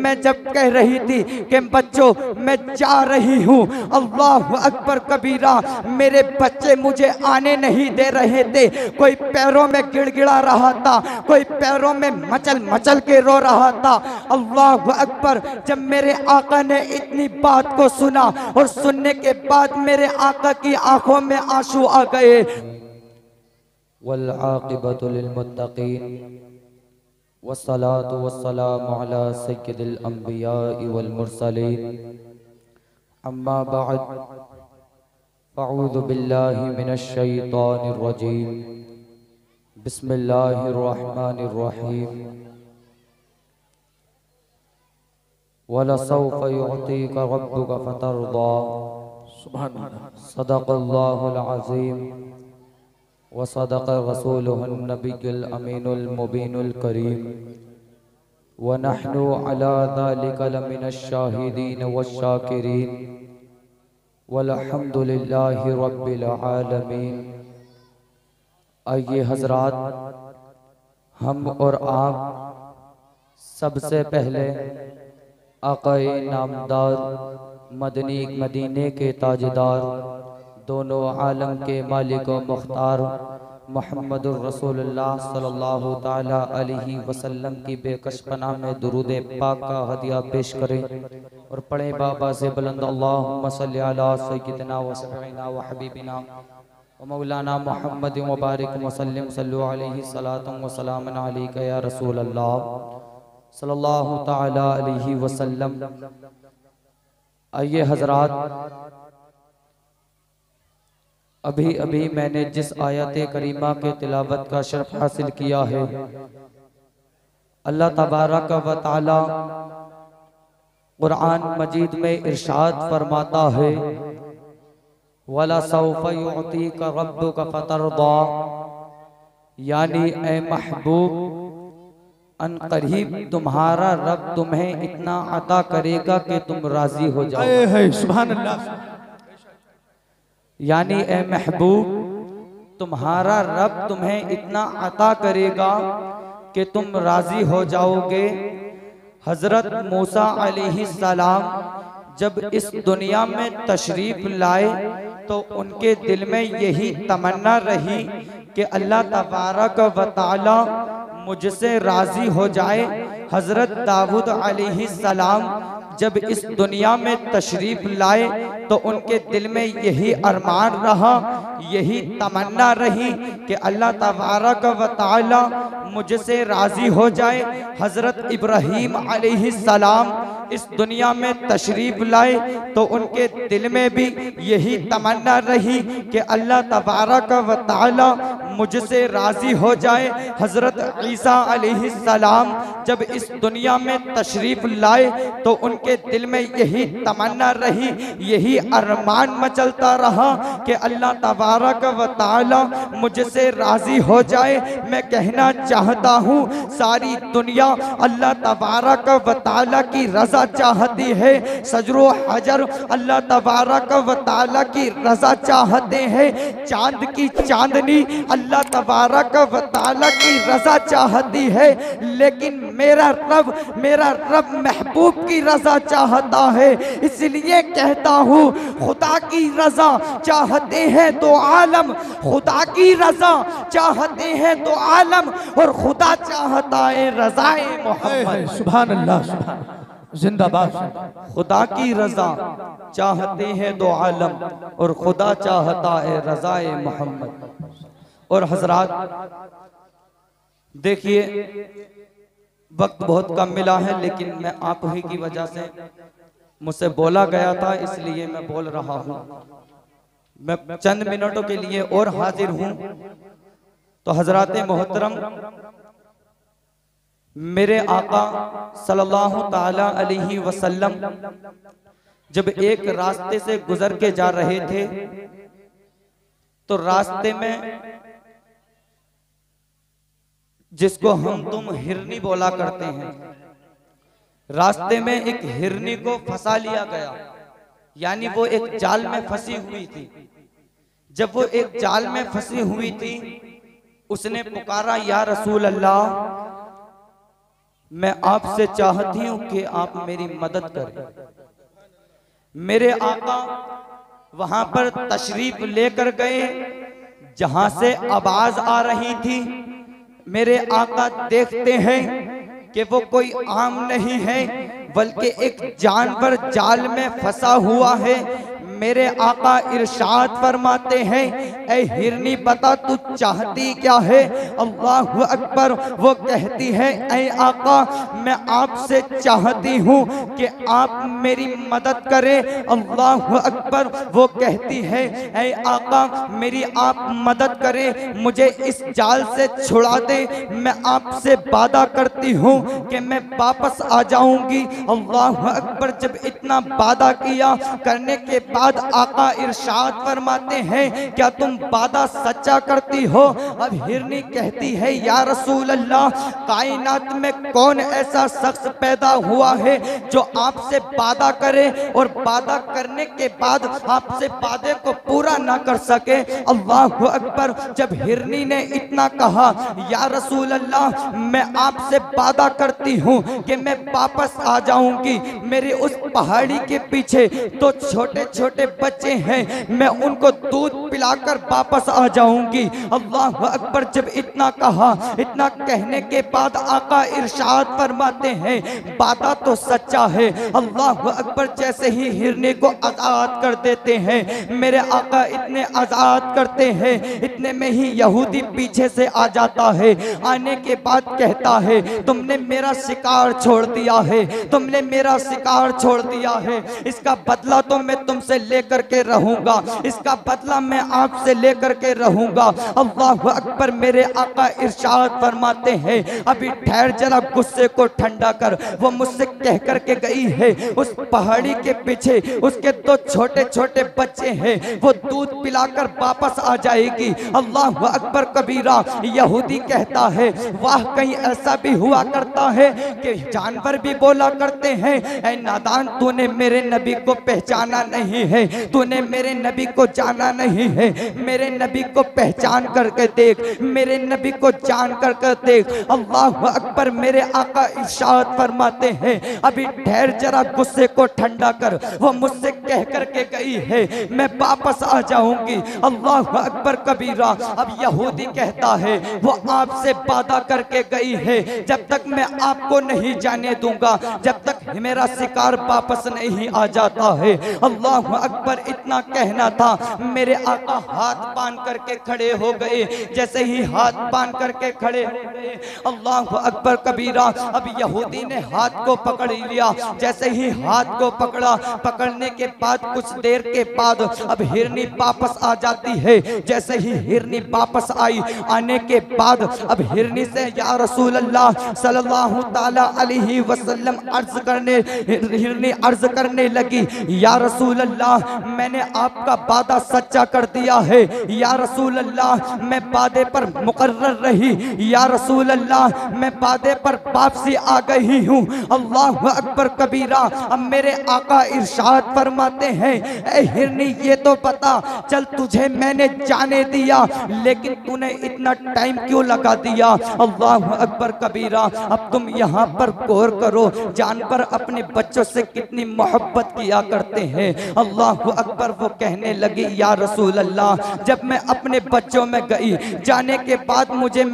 मैं जब कह रही थी कि बच्चों मैं जा रही हूँ, अल्लाह अकबर कबीरा, मेरे बच्चे मुझे आने नहीं दे रहे थे। कोई पैरों में गिड़गिड़ा रहा था, कोई पैरों में मचल मचल के रो रहा था। अल्लाह अकबर, जब मेरे आका ने इतनी बात को सुना और सुनने के बाद मेरे आका की आंखों में आंसू आ गए। वल आक़िबतु लिल मुत्तक़ीन वस्सलातु वस्सलामु अला सय्यिदिल अंबिया'i वल मुरसलीन, अम्मा बअद, फ़अऊज़ु बिल्लाहि मिनश शैतानिर रजीम, बिस्मिल्लाहिर रहमानिर रहीम। वलसौफ़ युअतीका रब्बुका फ़तरदा, सदक़ल्लाहुल अज़ीम व सदक़ रसूलुहुन नबियुल अमीनुल मुबीनुल करीम व नहनु अला ज़ालिका लमिनश शाहिदीन वश्शाकिरीन वल्हम्दुलिल्लाहि रब्बिल आलमीन। आइए हज़रात, हम और आप सबसे पहले आक़ाए नामदार मदनी मदीने के ताजदार, दोनों आलम के मालिक व मुख्तार मुहम्मदुर रसूलुल्लाह सल्लल्लाहु ताला अलैहि वसल्लम की बेकश पनाह में दुरूद पाक का हदिया पेश करें और पढ़ें बाबा से बुलंद अल्लाहुम्मा सल्ली अला सय्यिदिना व सय्यिदिना व हबीबिना व मौलाना मुहम्मद व बारिक व सल्लिम सल्लु अलैहि सलातन व सलामन अलैका या रसूल अल्लाह सल्लल्लाहु ताला अलैहि वसल्लम। आइए हजरात, अभी अभी मैंने जिस आयत करीमा के तिलावत का शर्फ हासिल किया है, अल्लाह तबारक व तआला कुरान मजीद में इरशाद फरमाता है, वला सौफ युअतीका रब्बुका फतरदा, यानी ए महबूब, अन करीब तुम्हारा रब तुम्हें इतना अता करेगा कि तुम राजी हो जाओ। सुभान अल्लाह। यानी ए महबूब, तुम्हारा रब तुम्हें इतना अता करेगा कि तुम राजी हो जाओगे। हजरत मूसा अलैहिस्सलाम जब इस दुनिया में तशरीफ लाए तो उनके दिल में यही तमन्ना रही कि अल्लाह तबारक व तआला मुझसे राजी हो जाए। हजरत दाऊद अलैहिस्सलाम जब इस दुनिया में तशरीफ लाए तो उनके दिल में यही अरमान रहा, यही तमन्ना रही कि अल्लाह तबारक व तआला मुझसे राजी हो जाए। हजरत इब्राहीम अलैहिस्सलाम इस दुनिया में तशरीफ लाए तो उनके दिल में भी यही तमन्ना रही कि अल्लाह तबारक व तआला मुझसे राजी हो जाए। हजरत ईसा अलैहिस्सलाम जब इस दुनिया में तशरीफ लाए तो उनके दिल में यही तमन्ना रही, यही अरमान मचलता रहा कि अल्लाह तबारक व तआला मुझसे राजी हो जाए। मैं कहना चाहता हूँ, सारी दुनिया अल्लाह तबारक व तआला की रजा चाहती है। सजरो हजर अल्लाह तबारक व तआला की रजा चाहते हैं। चांद की चांदनी अल्लाह तबारक व तआला की रजा चाहती है। लेकिन मेरा रब महबूब की रजा चाहता है। इसलिए कहता हूँ, खुदा की रजा चाहते हैं तो आलम, खुदा की रजा चाहते हैं तो आलम, और खुदा चाहता है रज़ाए मोहम्मद। सुभान अल्लाह, सुभान, जिंदाबाद। खुदा की रजा चाहते हैं तो आलम और खुदा चाहता है रज़ाए मोहम्मद। और हजरात देखिए, वक्त बहुत कम मिला है, लेकिन मैं आप ही की वजह से मुझसे बोला गया था, इसलिए मैं बोल रहा हूँ। मैं चंद मिनटों के लिए और हाजिर हूँ। तो हजरात मोहतरम, मेरे आका सल्लल्लाहु ताला अलैहि वसल्लम जब एक रास्ते से गुजर के जा रहे थे तो रास्ते में, जिसको हम तुम हिरनी बोला करते हैं, रास्ते में एक हिरनी को फंसा लिया गया, यानी वो एक जाल में फंसी हुई थी। जब वो एक जाल में फंसी हुई थी, उसने पुकारा, या रसूल अल्लाह, मैं आपसे चाहती हूं कि आप मेरी मदद करें। मेरे आका वहां पर तशरीफ लेकर गए जहां से आवाज आ रही थी। मेरे आका देखते हैं कि वो कोई आम नहीं है बल्कि एक जानवर जाल में फंसा हुआ है। मेरे आका इरशाद फरमाते हैं, ऐ हिरनी बता तू चाहती क्या है? अल्लाहु अकबर। वो कहती है, ऐ आका मैं आपसे चाहती हूँ कि आप मेरी मदद करें। अल्लाहु अकबर। वो कहती है, ऐ आका मेरी आप मदद करें, मुझे इस जाल से छुड़ा दे। मैं आपसे वादा करती हूँ कि मैं वापस आ जाऊंगी। अल्लाहु अकबर। जब इतना वादा किया करने के बाद आका इरशाद फरमाते हैं, क्या तुम वादा सच्चा करती हो? अब हिरनी कहती है, या रसूल अल्लाह, कायनात में कौन ऐसा शख्स पैदा हुआ है जो आपसे वादा करे और वादा करने के बाद आपसे वादे को पूरा ना कर सके? अल्लाहु अकबर। जब हिरनी ने इतना कहा, या रसूल अल्लाह मैं आपसे वादा करती हूँ कि मैं वापस आ जाऊंगी। मेरी उस पहाड़ी के पीछे तो छोटे छोटे बच्चे हैं, मैं उनको दूध पिलाकर वापस आ जाऊंगी। अल्लाह अकबर। जब इतना कहा, इतना कहने के बाद आका इरशाद फरमाते हैं, वादा तो सच्चा है। अल्लाह अकबर। जैसे ही हिरनी को आजाद कर देते हैं, मेरे आका इतने आजाद करते हैं, इतने में ही यहूदी पीछे से आ जाता है। आने के बाद कहता है, तुमने मेरा शिकार छोड़ दिया है, तुमने मेरा शिकार छोड़ दिया है, इसका बदला तो मैं तुमसे लेकर के रहूंगा, इसका बदला मैं आपसे लेकर के रहूंगा। अल्लाहु अकबर। मेरे आका इरशाद फरमाते हैं, अभी ठहर जरा, गुस्से को ठंडा कर। वो मुझसे कह कर के गई है, उस पहाड़ी के पीछे उसके दो छोटे छोटे बच्चे हैं, वो दूध पिलाकर वापस आ जाएगी। अल्लाहु अकबर कबीरा। यहूदी कहता है, वाह, कहीं ऐसा भी हुआ करता है कि जानवर भी बोला करते हैं, ऐ नादान, तूने मेरे नबी को पहचाना नहीं है, तूने मेरे नबी को जाना नहीं है। मेरे नबी को पहचान करके देख, मेरे नबी को जान करके देख। अल्लाह अकबर। मेरे आका इरशाद फरमाते हैं, अभी ठहर जरा, गुस्से को ठंडा कर। वो मुझसे कह करके गई है, मैं वापस आ जाऊंगी। अल्लाह अकबर कबीरा। अब यहूदी कहता है, वो आपसे वादा करके गई है, जब तक मैं आपको नहीं जाने दूंगा, जब तक मेरा शिकार वापस नहीं आ जाता है। अल्लाह अकबर। इतना कहना था, मेरे आका हाथ बांध करके खड़े हो गए। जैसे ही हाथ बांध करके खड़े हो गए, अल्लाह अकबर कबीरा। अब यहूदी ने हाथ को पकड़ लिया। जैसे ही हाथ को पकड़ा, पकड़ने के बाद कुछ देर के बाद अब हिरनी वापस आ जाती है। जैसे ही हिरनी वापस आई, आने के बाद अब हिरनी से, या रसूल अल्लाह सल्लल्लाहु ताला अलैहि वसल्लम हिरनी अर्ज करने लगी, या रसूल अल्लाह मैंने आपका वादा सच्चा कर दिया है। या रसूल अल्लाह मैं वादे पर मुकर्रर रही। या रसूल अल्लाह मैं वादे पर वापसी आ गई हूँ। अल्लाह अकबर कबीरा। अब मेरे आका इरशाद फरमाते हैं, ऐ हिरनी, ये तो पता चल, तुझे मैंने जाने दिया, लेकिन तूने इतना टाइम क्यों लगा दिया? अल्लाह अकबर कबीरा। अब तुम यहाँ पर गौर करो, जानवर अपने बच्चों से कितनी मोहब्बत किया करते हैं। अल्लाह अकबर। वो कहने लगी, या रसूल अल्लाह, जब मैं अपने बच्चों में गई, जाने के बाद मुझसे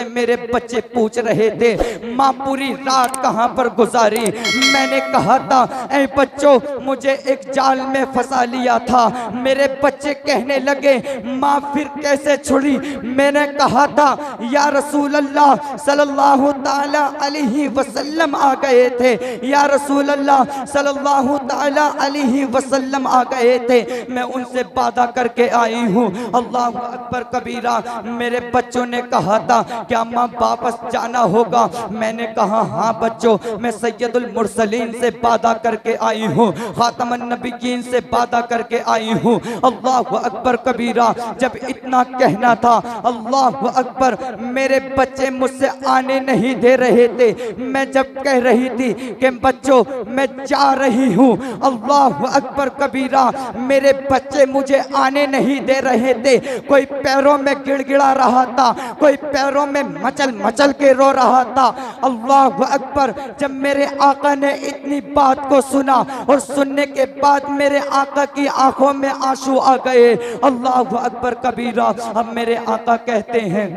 मेरे बच्चे पूछ रहे थे, माँ पूरी रात कहाँ पर गुजारी? मैंने कहा था, ऐ बच्चों, मुझे एक जाल में फंसा लिया था। मेरे बच्चे कहने लगे, माँ फिर कैसे छुड़ी? मैंने कहा था, या रसूल अल्लाह सल्लल्लाहु ताला अलैहि वसल्लम आ गए थे, या रसूल अल्लाह सल्लल्लाहु ताला अलैहि वसल्लम आ गए थे, मैं उनसे वादा करके आई हूँ। अल्लाह अकबर कबीरा। मेरे बच्चों ने कहा था, क्या माँ वापस जाना होगा? मैंने कहा, हाँ बच्चों, मैं सैयदुल मुरसलीन से वादा करके आई हूँ, खातमुन नबिय्यीन से वादा करके आई हूँ। अल्लाह अकबर कबीरा। जब इतना कहना था, अल्लाह अकबर, मेरे बच्चे मुझसे आने नहीं दे रहे थे। मैं जब कह रही थी, थी कि बच्चों मैं जा रही हूँ, अल्लाह अकबर कबीरा। मेरे बच्चे मुझे आने नहीं दे रहे थे, कोई पैरों में गिड़गिड़ा रहा था, कोई पैरों में मचल मचल के रो रहा था। अल्लाह अकबर। जब मेरे आका ने इतनी बात को सुना और सुनने के बाद मेरे आका की आंखों में आंसू आ गए। अल्लाह अकबर कबीरा। अब मेरे आका कहते हैं,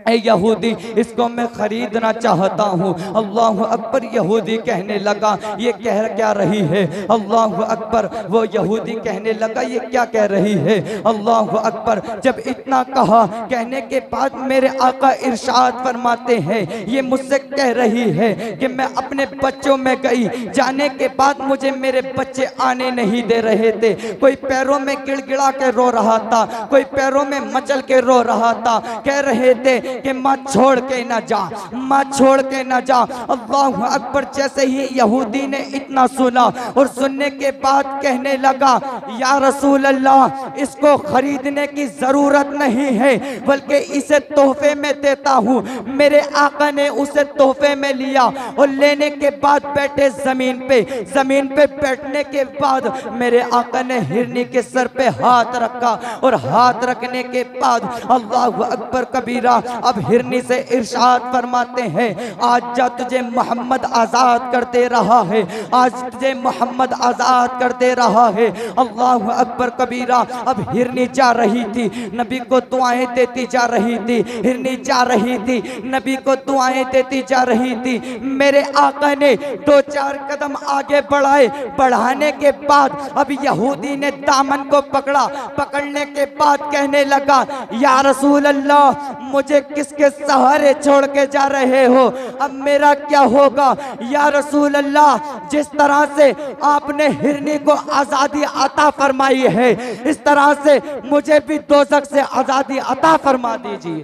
ऐ यहूदी इसको मैं खरीदना चाहता हूँ। अल्लाह अकबर। यहूदी कहने लगा ये कह क्या रही है? अल्लाह अकबर। वो यहूदी कहने लगा ये क्या कह रही है? अल्लाह अकबर। जब इतना कहा, कहने के बाद मेरे आका इरशाद फरमाते हैं ये मुझसे कह रही है कि मैं अपने बच्चों में गई, जाने के बाद मुझे मेरे बच्चे आने नहीं दे रहे थे। कोई पैरों में गिड़गिड़ा के रो रहा था, कोई पैरों में मचल के रो रहा था। कह रहे थे कि माँ छोड़ के ना जा, माँ छोड़ के ना जा। अल्लाह अकबर। जैसे ही यहूदी ने इतना सुना और सुनने के बाद कहने लगा या रसूल अल्लाह इसको खरीदने की जरूरत नहीं है, बल्कि इसे तोहफे में देता हूँ। मेरे आका ने उसे तोहफे में लिया और लेने के बाद बैठे जमीन पे। जमीन पे बैठने के बाद मेरे आका ने हिरनी के सर पे हाथ रखा और हाथ रखने के बाद अल्लाह अकबर कबीरा। अब हिरनी से इरशाद फरमाते हैं आज जा तुझे मोहम्मद आजाद कर दे रहा है, आज तुझे मोहम्मद आजाद कर दे रहा है। अल्लाह अकबर कबीरा। अब हिरनी जा रही थी, नबी को दुआएं देती जा रही थी। हिरनी जा रही थी, नबी को दुआएं देती जा रही थी। मेरे आका ने 2-4 कदम आगे बढ़ाए, बढ़ाने के बाद अब यहूदी ने दामन को पकड़ा। पकड़ने के बाद कहने लगा या रसूल अल्लाह मुझे किसके सहारे छोड़ के जा रहे हो? अब मेरा क्या होगा? या रसूल अल्लाह जिस तरह से आपने हिरनी को आजादी अता फरमाई है, इस तरह से मुझे भी दोज़ख से आजादी अता फरमा दीजिए।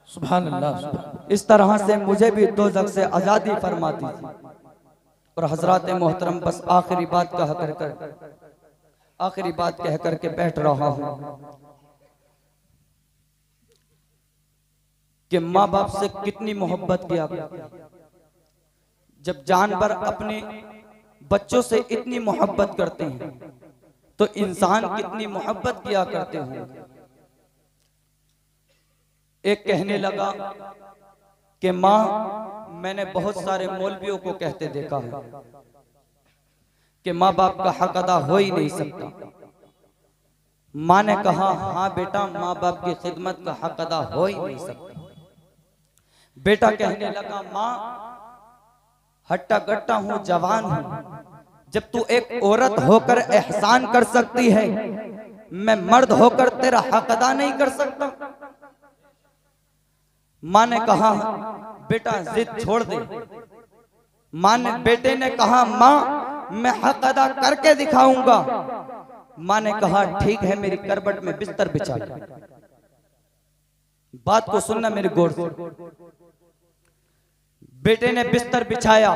सुभान अल्लाह। इस तरह से मुझे भी दोज़ख से आजादी फरमा दीजिए। और हजरात मोहतरम बस आखिरी बात कह कर के बैठ रहा हूं कि माँ बाप से कितनी मोहब्बत किया। जब जानवर अपने बच्चों से इतनी मोहब्बत करते हैं तो इंसान कितनी मोहब्बत किया करते हैं। एक कहने लगा कि माँ मैंने बहुत सारे मौलवियों को कहते देखा है कि माँ बाप का हक अदा हो ही नहीं सकता। माँ ने कहा हाँ बेटा माँ बाप की खिदमत का हक अदा हो ही नहीं सकता। बेटा कहने लगा माँ हट्टा गट्टा हूँ, जवान हूँ, जब तू एक औरत होकर एहसान कर सकती है, मैं मर्द होकर तेरा हक अदा नहीं कर सकता। माँ ने कहा बेटा जिद छोड़ दे। बेटे ने कहा माँ मैं हक अदा करके दिखाऊंगा। माँ ने कहा ठीक है मेरी करबट में बिस्तर बिछा दे। बात को सुनना मेरे गौर से। बेटे ने बिस्तर बिछाया।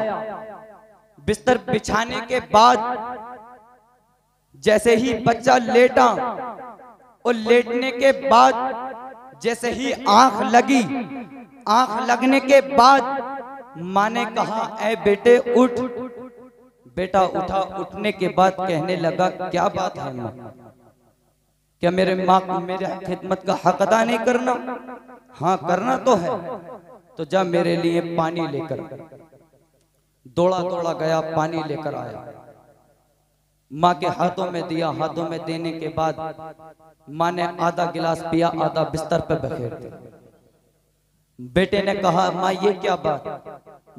बिस्तर बिछाने के बाद जैसे ही बच्चा लेटा और लेटने के बाद जैसे ही आंख लगी, आंख लगने के बाद माँ ने कहा ऐ बेटे उठ। बेटा उठा। उठने के बाद कहने लगा क्या बात है माँ, क्या मेरे माँ को मेरे खिदमत का हक अदा नहीं करना? हाँ करना तो है, तो जा मेरे लिए पानी लेकर। दौड़ा दौड़ा गया, पानी लेकर आया, माँ के हाथों में दिया। हाथों में देने के बाद माँ ने आधा गिलास पिया, आधा बिस्तर पर बखेर दिया। बेटे ने कहा माँ ये क्या बात?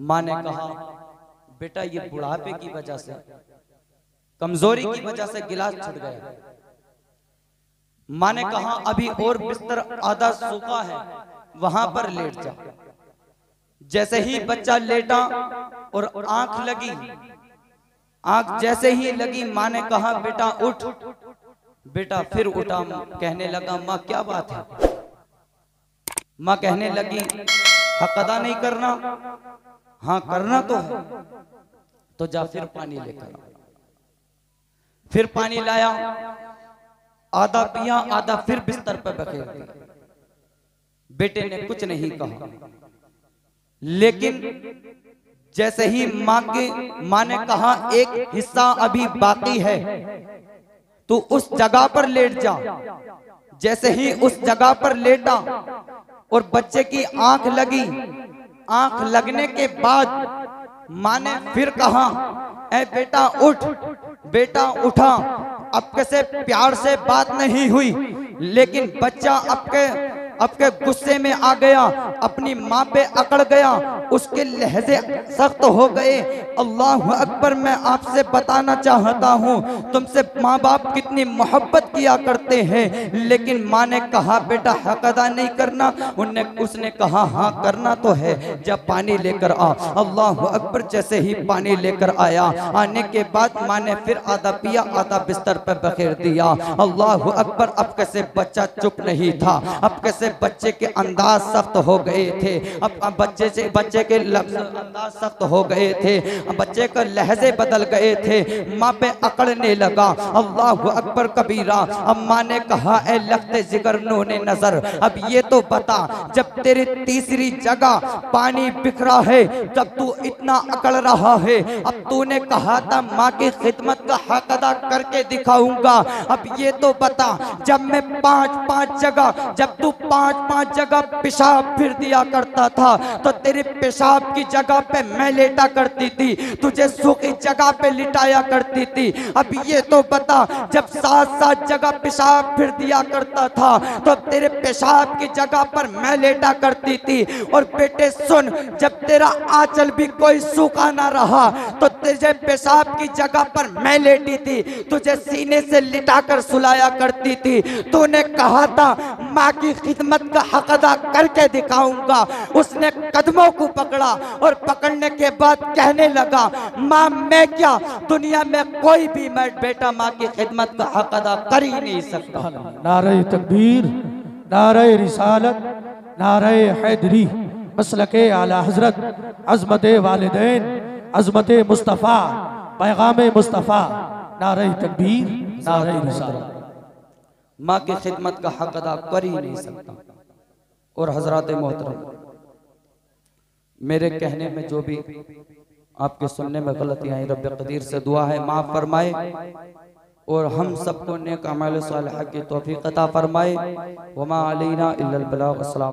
माँ ने कहा बेटा ये बुढ़ापे की वजह से, कमजोरी की वजह से गिलास छूट गया। माँ ने कहा अभी और बिस्तर आधा सूखा है, वहां पर लेट जा। जैसे ही बच्चा लेटा और आंख लगी, आंख जैसे ही लगी माँ ने कहा बेटा उठ। बेटा फिर उठा। कहने लगा माँ क्या बात है? माँ कहने लगी हक अदा नहीं करना? हाँ करना तो है, तो जा फिर पानी लेकर। फिर पानी लाया, आधा पिया, आधा फिर बिस्तर पर बखेर दिया। बेटे ने कुछ नहीं कहा, लेकिन जैसे ही माँ ने कहा एक हिस्सा अभी बाकी है, तो उस जगह पर लेट जा। जैसे ही उस जगह पर लेटा और बच्चे की आंख लगी, आंख लगने के बाद माँ ने फिर कहा, ऐ बेटा उठ। बेटा उठा। अब कैसे प्यार से बात नहीं हुई, लेकिन बच्चा आपके गुस्से में आ गया, अपनी माँ पे अकड़ गया, उसके लहजे सख्त हो गए। अल्लाह अकबर, मैं आपसे बताना चाहता हूँ, तुमसे माँ बाप कितनी मोहब्बत किया करते हैं, लेकिन माँ ने कहा बेटा हक अदा नहीं करना। उसने कहा हाँ करना तो है, जब पानी लेकर आ। अल्लाह अकबर, जैसे ही पानी लेकर आया, आने के बाद माँ ने फिर आधा पिया, आधा बिस्तर पर बखेर दिया। अल्लाह अकबर, अब कैसे बच्चा चुप नहीं था, अब कैसे बच्चे के अंदाज सख्त हो गए थे, अब बच्चे के लफ्ज अंदाज सख्त हो गए थे, बच्चे के लहजे बदल गए थे, माँ पे अकड़ने लगा। अल्लाह अकबर कबीरा। अब माँ ने कहा, ए लफ्ते जिगर नूने नजर, अब ये तो बता, जब तेरी तीसरी जगह पानी बिखरा है, जब तू इतना अकड़ रहा है, अब तूने कहा था माँ की खिदमत का हक अदा करके दिखाऊंगा, अब ये तो बता, जब मैं पांच जगह, जब तू पांच जगह पेशाब फिर दिया करता था, तो तेरे पेशाब की जगह पे मैं लेटा करती थी, तुझे सूखी जगह पे लिटाया करती थी। अब ये तो बता, जब 7 जगह पेशाब फिर दिया करता था, तो तेरे पेशाब की जगह पर मैं लेटा करती थी। और बेटे सुन, जब तेरा आंचल भी कोई सूखा ना रहा, तो तुझे पेशाब की जगह पर मैं लेटी थी, तुझे सीने से लिटाकर सुलाया करती थी। तूने कहा था माँ की खिदमत का हक अदा करके दिखाऊंगा। उसने कदमों को पकड़ा और पकड़ने के बाद कहने लगा, माँ मैं क्या, दुनिया में कोई भी मर्द बेटा माँ की खिदमत का हक अदा कर ही नहीं सकता। नारे तकबीर, नारे रिसालत, नारे हैदरी, मसलके आला हजरत, अजमत वालिदैन, अजमत मुस्तफ़ा, पैगाम मुस्तफ़ा, नारे तकबीर, नारे रिसालत। माँ की खिदमत का हक अदा कर ही नहीं सकता। और हजरात मोहतरम, मेरे कहने में जो भी आपके सुनने में गलतियां आई, रब कदीर से दुआ है माफ फरमाए, और हम सबको नेक अमाल सालिहा की तौफीक अता फरमाए। वमा अलैना इल्लल बलाग। अस्सलाम।